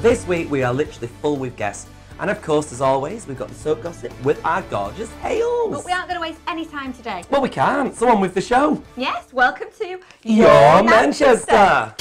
This week we are literally full with guests. And of course, as always, we've got the soap gossip with our gorgeous Hayles. But we aren't going to waste any time today. Well, we can't. So on with the show. Yes, welcome to Your Manchester.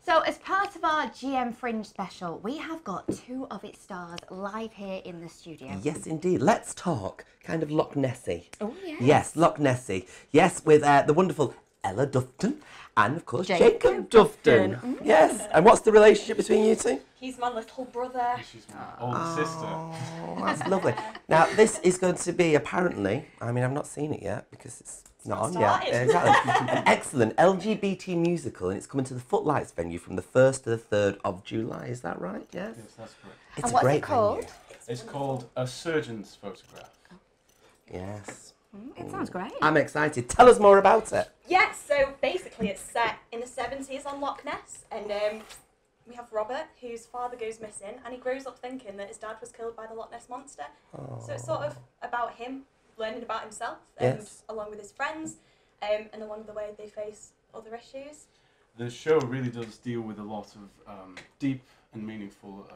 So as part of our GM Fringe special, we have got two of its stars live here in the studio. Yes, indeed. Let's talk kind of Loch Nessie. Oh, yes. Yes, Loch Nessie. Yes, with the wonderful Ella Dufton and, of course, Jacob Dufton. Dufton. Yes. And what's the relationship between you two? He's my little brother. She's my older sister. Oh, that's lovely. Now, this is going to be apparently, I mean, I've not seen it yet because it's not on yet. Exactly. An excellent LGBT musical, and it's coming to the Footlights venue from the 1st to the 3rd of July. Is that right? Yes? Yes, that's correct. It's And a what's great it called? venue. It's called A Surgeon's Photograph. Yes. It sounds great. I'm excited. Tell us more about it. Yes, so basically it's set in the 70s on Loch Ness, and we have Robert, whose father goes missing, and he grows up thinking that his dad was killed by the Loch Ness Monster. So it's sort of about him learning about himself, and along with his friends, and along the way they face other issues. The show really does deal with a lot of deep and meaningful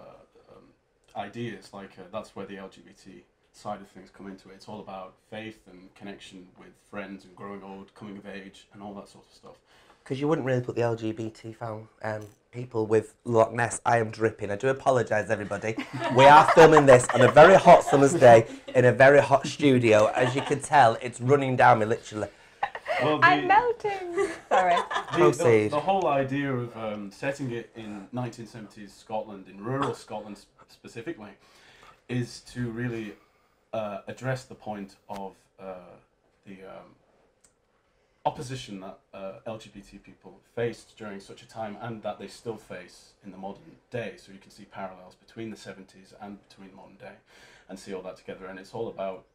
ideas, like that's where the LGBT side of things come into it. It's all about faith and connection with friends and growing old, coming of age, and all that sort of stuff. Because you wouldn't really put the LGBT people with Loch Ness. I am dripping. I do apologise, everybody. We are filming this on a very hot summer's day in a very hot studio. As you can tell, it's running down me, literally. Well, I'm melting. Sorry. Proceed. The whole idea of setting it in 1970s Scotland, in rural Scotland specifically, is to really address the point of the opposition that LGBT people faced during such a time, and that they still face in the modern day. So you can see parallels between the 70s and between modern day, and see all that together. And it's all about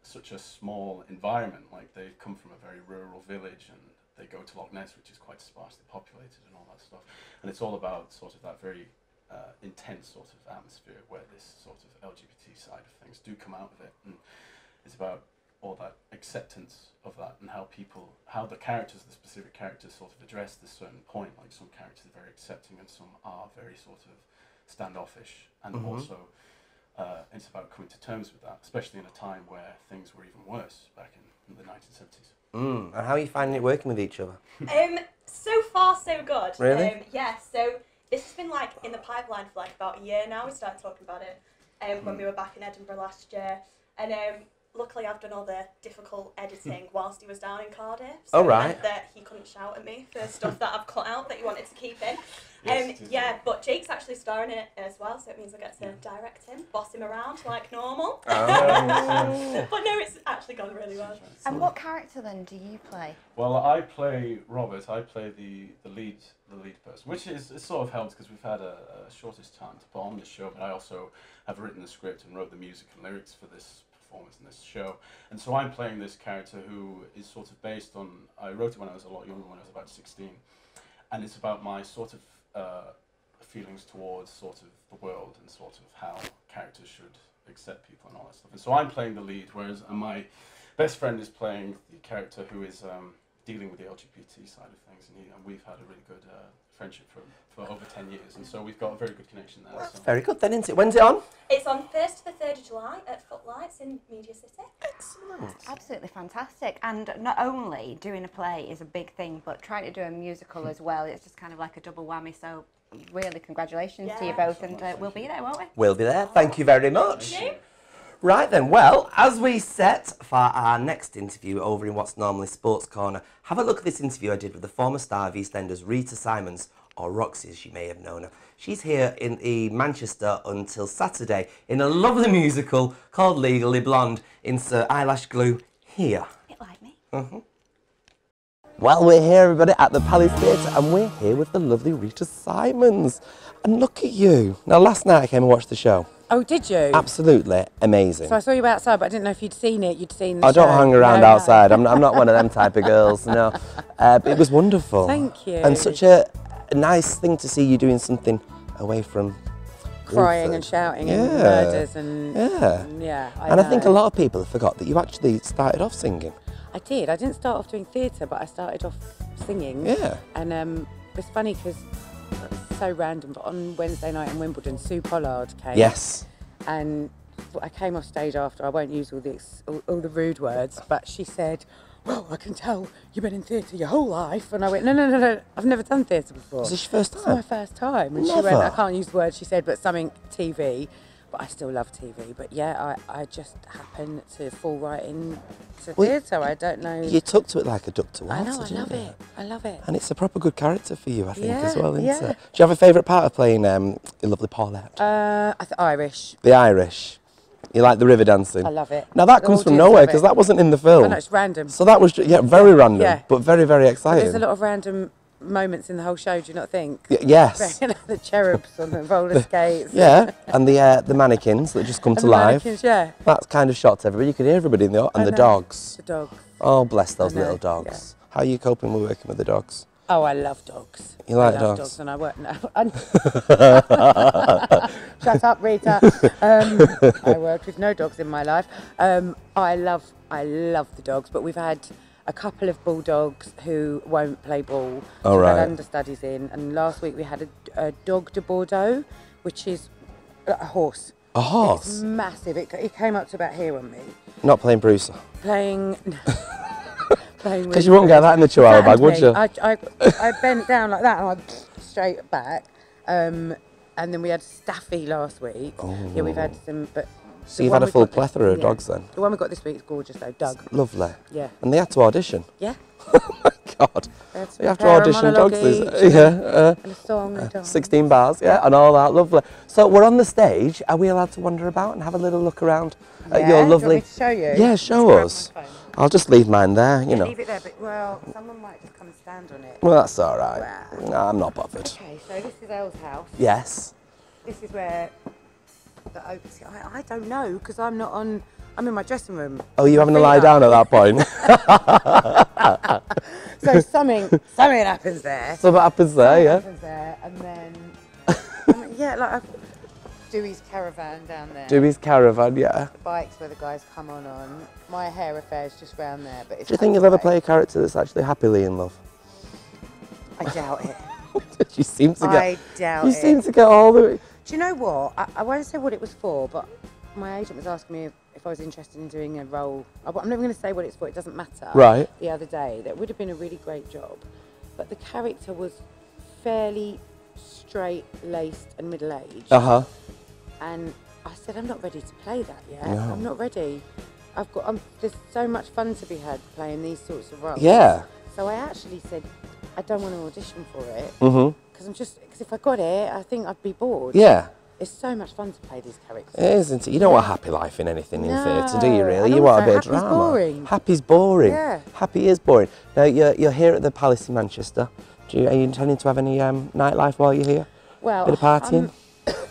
such a small environment. Like, they come from a very rural village, and they go to Loch Ness, which is quite sparsely populated and all that stuff. And it's all about sort of that very intense sort of atmosphere where this sort of LGBT side of things do come out of it. And it's about all that acceptance of that, and how the characters, the specific characters, sort of address this certain point. Like, some characters are very accepting and some are very sort of standoffish, and also it's about coming to terms with that, especially in a time where things were even worse back in the 1970s. And how are you finding it working with each other? So far so good. Really? Yeah, so this has been like in the pipeline for like about a year now. We started talking about it when we were back in Edinburgh last year, and luckily I've done all the difficult editing whilst he was down in Cardiff. So it meant that he couldn't shout at me for stuff that I've cut out that he wanted to keep in. Yeah, but Jake's actually starring in it as well, so it means I get to direct him, boss him around like normal. But no, it's actually gone really well. And what character then do you play? Well, I play Robert. I play the lead person, which is it sort of helps because we've had a shortest time to put on the show. But I also have written the script and wrote the music and lyrics for this performance in this show, and so I'm playing this character who is sort of based on. I wrote it when I was a lot younger, when I was about 16, and it's about my sort of feelings towards sort of the world and sort of how characters should accept people and all that stuff. And so I'm playing the lead, whereas my best friend is playing the character who is dealing with the LGBT side of things, and we've had a really good friendship for over 10 years, and so we've got a very good connection there. That's very good then, isn't it? When's it on? It's on 1st to the 3rd of July at Footlights in Media City. Excellent. Absolutely fantastic. And not only doing a play is a big thing, but trying to do a musical as well, it's just kind of like a double whammy. So really congratulations to you both, and we'll be there, won't we? We'll be there. Thank you very much. Thank you. Right then, well, as we set for our next interview over in what's normally Sports Corner, have a look at this interview I did with the former star of EastEnders, Rita Simons, or Roxie as you may have known her. She's here in Manchester until Saturday in a lovely musical called Legally Blonde in Sir Eyelash Glue here. A bit like me. Well, we're here, everybody, at the Palace Theatre, and we're here with the lovely Rita Simons. And look at you. Now, last night I came and watched the show. Oh, did you? Absolutely amazing. So I saw you outside, but I didn't know if you'd seen it. You'd seen the I don't show. hang around No, outside. I'm not one of them type of girls, no. But it was wonderful. Thank you. And such a nice thing to see you doing something away from crying Guildford. and shouting Yeah. and murders and Yeah. yeah. I think a lot of people have forgot that you actually started off singing. I did. I didn't start off doing theatre, but I started off singing. Yeah. And it's funny because it's so random, but on Wednesday night in Wimbledon, Sue Pollard came. Yes. And I came off stage after. I won't use all the rude words, but she said, "Well, I can tell you've been in theatre your whole life." And I went, "No. I've never done theatre before." Was this your first It's time? my first time. And Never. she went, "I can't use the word," she said, "but something TV." But I still love TV. But yeah, I just happened to fall right into theatre. I don't know. You took to it like a duck to water, I know, I didn't love you? it. I love it. And it's a proper good character for you, I think, as Yeah, well, isn't yeah. it? Do you have a favourite part of playing the lovely Paulette? Irish. The Irish. You like the river dancing? I love it. Now that The comes from audience nowhere love because it. that wasn't in the film. I know, it's random. So that was, very random, Yeah. but very, very But exciting. there's a lot of random moments in the whole show, do you not think? Yes. The cherubs on the roller skates. Yeah, and the mannequins that just come And to the life. mannequins, yeah. That's kind of shot to everybody. You could hear everybody in the and I the know. dogs. The dogs. Oh, bless those I know, little dogs. How are you coping with working with the dogs? Oh, I love dogs. You like I love dogs? And I work now. Shut up, Rita. I worked with no dogs in my life. I love the dogs, but we've had a couple of bulldogs who won't play ball. Oh, So we've had right. understudies in, and last week we had a dog de Bordeaux, which is a horse. A It's horse? massive. It came up to about here on me. Not playing Bruce. Playing Because you wouldn't get that in the Chihuahua bag, would you? I bent down like that and I straight back. And then we had Staffy last week. Yeah, we've had some, but So the you've one had a we've full got- plethora of yeah. dogs then? The one we got this week is gorgeous though, Doug. Lovely. Yeah. And they had to audition. Yeah. Oh my God. They had to You have to prepare a audition monologue dogs. each Yeah. and a song and a dance. 16 bars, yeah, and all that, lovely. So we're on the stage. Are we allowed to wander about and have a little look around at Yeah, your do you want lovely? me to show you? Yeah, Just show grab us. my phone. I'll just leave mine there, you know. Leave it there, but well, someone might just come and stand on it. Well, that's all right. Wow. No, I'm not bothered. Okay, so this is Elle's house. Yes. This is where the open. I don't know because I'm not on. I'm in my dressing room. Oh, you having to Feet lie up. down at that point? So something happens there. So what happens there, yeah? Happens there, and then yeah, like Dewey's caravan down there. Dewey's caravan, yeah. The bikes where the guys come on. My hair affair's just round there, but it's. Do you think you'll ever play a character that's actually happily in love? I doubt it. You seem to get. I doubt You it. seem to get all the. Do you know what? I won't say what it was for, but my agent was asking me if I was interested in doing a role. I'm never going to say what it's for, it doesn't matter. Right. The other day, that would have been a really great job. But the character was fairly straight-laced and middle-aged. Uh-huh. And I said, I'm not ready to play that yet. No. I'm not ready. There's so much fun to be had playing these sorts of roles. Yeah. So I actually said, I don't want to audition for it. Mm-hmm. Because if I got it, I think I'd be bored. Yeah. It's so much fun to play these characters. It is, isn't it? You don't want a happy life in anything in theatre, do you No, really? and You want a also bit of happy's drama. boring. Happy's boring. Yeah. Happy is boring. Now, you're here at the Palace in Manchester. Are you intending to have any nightlife while you're here? Well, Bit of partying?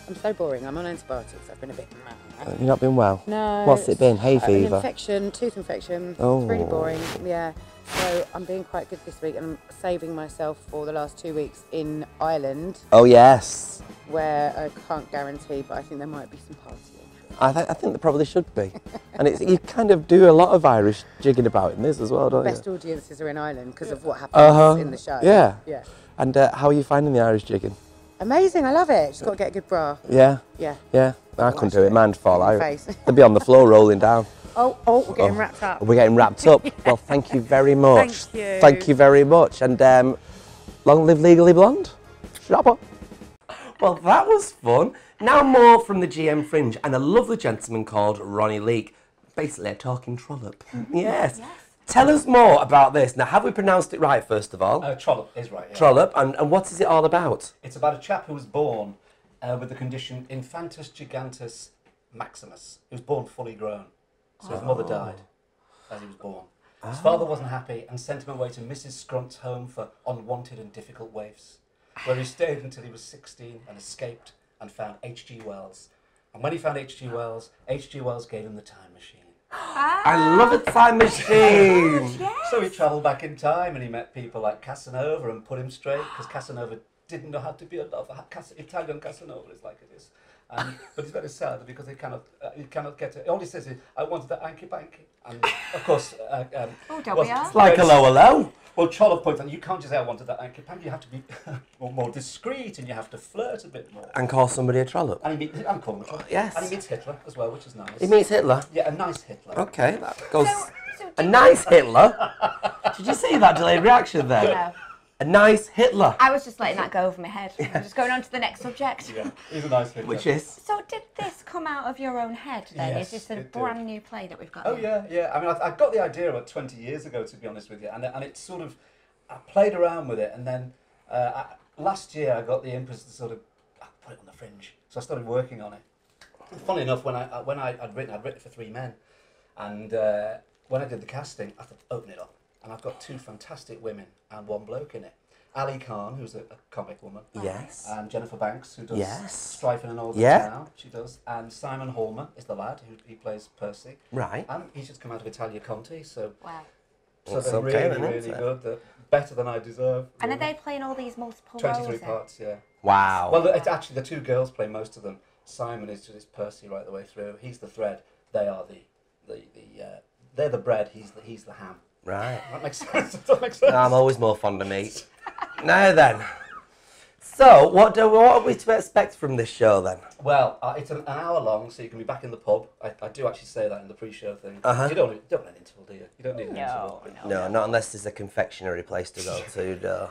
I'm so boring. I'm on antibiotics. I've been a bit mad. You've not been well? No. What's it been? Hay An fever? infection, tooth infection. Oh. It's really boring. Yeah. So I'm being quite good this week, and I'm saving myself for the last 2 weeks in Ireland, Oh, yes. where I can't guarantee, but I think there might be some partying. I think there probably should be. And you kind of do a lot of Irish jigging about in this as well, don't Best you? audiences are in Ireland because of what happens in the show. Yeah. Yeah. And how are you finding the Irish jigging? Amazing. I love it. Just got to get a good bra. Yeah? Yeah. Yeah. I couldn't do it. Man'd fall In your out. face. They'd be on the floor rolling down. Oh, we're getting wrapped up. We're getting wrapped up. Well, thank you very much. Thank you. Thank you very much. And long live Legally Blonde. Shut up. Well, that was fun. Now more from the GM Fringe and a lovely gentleman called Ronnie Leake. Basically a talking trollop. Yes. Tell us more about this. Now, have we pronounced it right, first of all? Trollop is right, yeah. Trollop. And what is it all about? It's about a chap who was born with the condition infantus gigantus maximus. He was born fully grown. So his mother died as he was born. His father wasn't happy and sent him away to Mrs. Scrunt's home for unwanted and difficult waifs, where he stayed until he was 16 and escaped and found H.G. Wells. And when he found H.G. Wells gave him the time machine. I love a time machine. So he travelled back in time and he met people like Casanova and put him straight, because Casanova didn't know how to be a lover. Italian Casanova is like it is. But it's very sad because he cannot get it. All he says is, "I wanted the hanky panky," and of course, Oh, don't we are? It's like hello. well, Trollope points out you can't just say, "I wanted that hanky panky." You have to be more discreet, and you have to flirt a bit more. And call somebody a trollop. And he meets, I'm calling him a trollop. Yes. And he meets Hitler as well, which is nice. He meets Hitler. Yeah, a nice Hitler. Okay, that goes. So A nice Hitler. Did you see that delayed reaction there? No. A nice Hitler. I was just letting that go over my head. I'm just going on to the next subject. Yeah, he's a nice Hitler. Which is? So did this come out of your own head then? Yes, Is this a it did. brand new play that we've got Oh here? yeah. I mean, I got the idea about 20 years ago, to be honest with you, and it's sort of, I played around with it, and then last year I got the impulse to sort of put it on the Fringe, so I started working on it. Funny enough, when I'd written it for 3 men, and when I did the casting, I thought, open it up, and I've got 2 fantastic women and 1 bloke in it. Ali Khan, who's a comic woman. Yes. And Jennifer Banks, who does Yes. Strife in an Old Yeah. Now, she does. And Simon Holman is the lad he plays Percy. Right. And he's just come out of Italia Conti, so Wow. It's they're okay really, then, really isn't it? good. They're better than I deserve. And are really. they playing all these multiple 23 roles? then? parts, yeah. Wow. Well, it's actually the 2 girls play most of them. Simon is just Percy right the way through. He's the thread. They are they're the bread. He's the ham. Right. That makes sense. Does that make sense? No, I'm always more fond of meat. Now then. So, what are we to expect from this show then? Well, it's an hour long, so you can be back in the pub. I do actually say that in the pre-show thing. Uh-huh. You don't want an interval, do you? You don't need an interval. No, not unless there's a confectionery place to go to. No.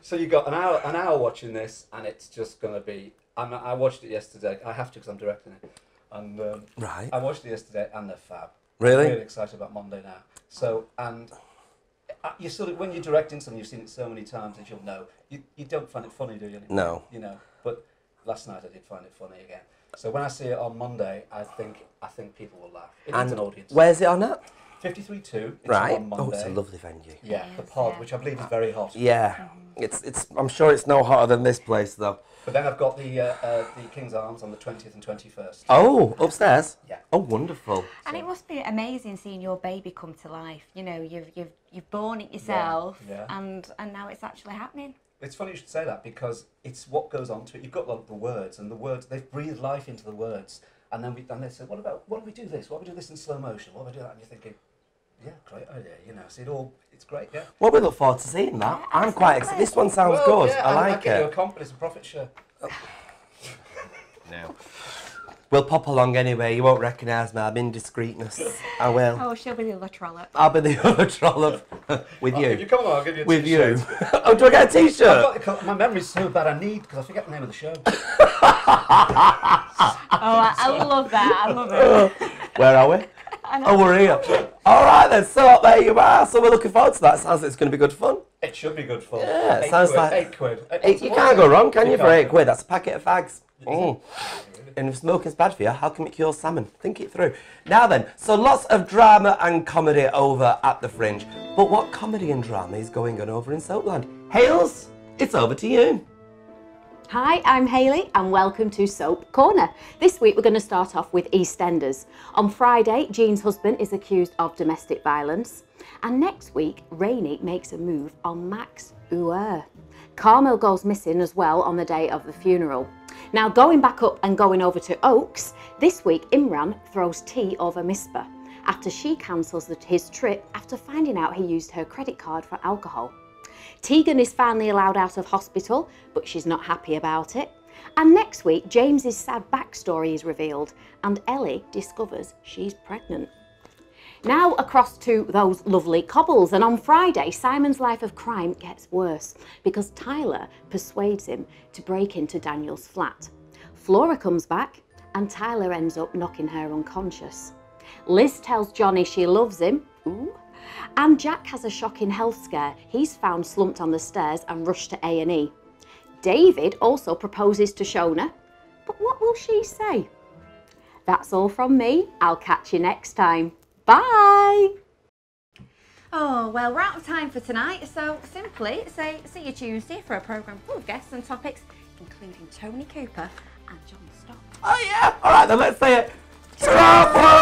So you got an hour watching this, and it's just going to be. I watched it yesterday. I have to because I'm directing it, and Right. I watched it yesterday, and they're fab. Really? I'm really excited about Monday now. So and you sort of when you're directing something, you've seen it so many times that you'll know. You don't find it funny, do you? No. You know, but last night I did find it funny again. So when I see it on Monday, I think people will laugh. It needs an audience. Where's it on at? 53.2. It's Right. on Monday. Oh, it's a lovely venue. Yeah, It the is, pod, yeah. which I believe is very hot. Yeah. It's. I'm sure it's no hotter than this place though. But then I've got the King's Arms on the 20th and 21st. Oh, upstairs. Yeah. Oh, wonderful. And it must be amazing seeing your baby come to life. You know, you've born it yourself, Yeah. and now it's actually happening. It's funny you should say that because it's what goes on to it. You've got the words, and the words, they've breathed life into the words. And then they said, what if we do this? What if we do this in slow motion? What if we do that? And you're thinking, yeah, great idea, you know. So it's great, yeah. Well, we look forward to seeing that. I'm quite excited. This one sounds Well, good. yeah, I like I'll give you a it. confidence and profit share. No. We'll pop along anyway. You won't recognise me. I'm indiscreetness. I will. Oh, she'll be the other trollop. I'll be the other trollop with If you you. come along, I'll give you a With you. t-shirt. Oh, do I get a T-shirt? My memory's so bad, I need, because I forget the name of the show. Oh, I love that. I love it. Where are we? Oh, we're here. All right then. So there you are. So we're looking forward to that. Sounds like it's going to be good fun. It should be good fun. Yeah, it 8 sounds quid, like- 8 quid. You can't go wrong, can you, for can't. £8? That's a packet of fags. Mm. And if smoking's bad for you, how can it cure salmon? Think it through. Now then, so lots of drama and comedy over at the Fringe. But what comedy and drama is going on over in Soapland? Hayles, it's over to you. Hi, I'm Hayley and welcome to Soap Corner. This week we're going to start off with EastEnders. On Friday, Jean's husband is accused of domestic violence. And next week, Rainey makes a move on Max Uer. Carmel goes missing as well on the day of the funeral. Now going back up and going over to Oaks, this week Imran throws tea over Misbah after she cancels his trip after finding out he used her credit card for alcohol. Tegan is finally allowed out of hospital, but she's not happy about it. And next week, James's sad backstory is revealed and Ellie discovers she's pregnant. Now across to those lovely cobbles, and on Friday, Simon's life of crime gets worse because Tyler persuades him to break into Daniel's flat. Flora comes back and Tyler ends up knocking her unconscious. Liz tells Johnny she loves him. Ooh. And Jack has a shocking health scare. He's found slumped on the stairs and rushed to A&E. David also proposes to Shona, but what will she say? That's all from me. I'll catch you next time. Bye! Oh, well, we're out of time for tonight, so simply say see you Tuesday for a programme full of guests and topics, including Tony Cooper and John Stott. Oh yeah, all right then, let's say it. Ta-ra!